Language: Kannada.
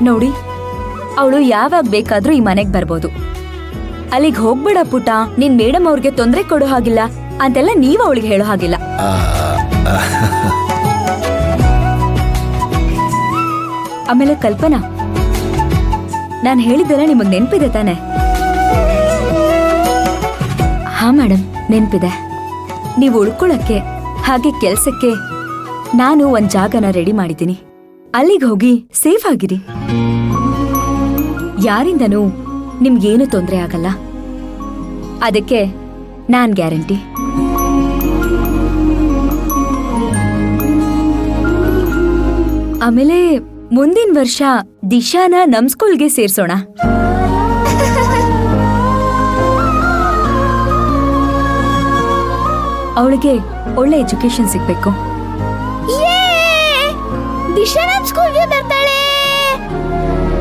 ನೋಡಿ, ಅವಳು ಯಾವಾಗ ಬೇಕಾದ್ರೂ ಈ ಮನೆಗ್ ಬರ್ಬೋದು. ಅಲ್ಲಿಗೆ ಹೋಗ್ಬೇಡ ಪುಟ, ನಿನ್ ಮೇಡಮ್ ಅವ್ರಿಗೆ ತೊಂದ್ರೆ ಕೊಡೋ ಹಾಗಿಲ್ಲ ಅಂತೆಲ್ಲ ನೀವ್ ಅವಳಿಗೆ ಹೇಳೋ ಹಾಗಿಲ್ಲ. ಆಮೇಲೆ ಕಲ್ಪನಾ, ನಾನ್ ಹೇಳಿದ್ದೆಲ್ಲ ನಿಮಗ್ ನೆನ್ಪಿದೆ ತಾನೆ? ಹಾ ಮೇಡಮ್, ನೆನ್ಪಿದೆ. ನೀವು ಉಳ್ಕೊಳಕ್ಕೆ ಹಾಗೆ ಕೆಲ್ಸಕ್ಕೆ ನಾನು ಒಂದ್ ಜಾಗನ ರೆಡಿ ಮಾಡಿದ್ದೀನಿ. ಅಲ್ಲಿಗೆ ಹೋಗಿ ಸೇಫ್ ಆಗಿರಿ. ಯಾರಿಂದನೂ ನಿಮ್ಗೇನು ತೊಂದರೆ ಆಗಲ್ಲ. ಅದಕ್ಕೆ ನಾನ್ ಗ್ಯಾರಂಟಿ. ಆಮೇಲೆ ಮುಂದಿನ ವರ್ಷ ದಿಶಾನ ನಮ್ ಸ್ಕೂಲ್ಗೆ ಸೇರ್ಸೋಣ. ಅವಳಿಗೆ ಒಳ್ಳೆ ಎಜುಕೇಶನ್ ಸಿಗ್ಬೇಕು. ದಿಶಾ ನಮ್ ಸ್ಕೂಲ್ಗೆ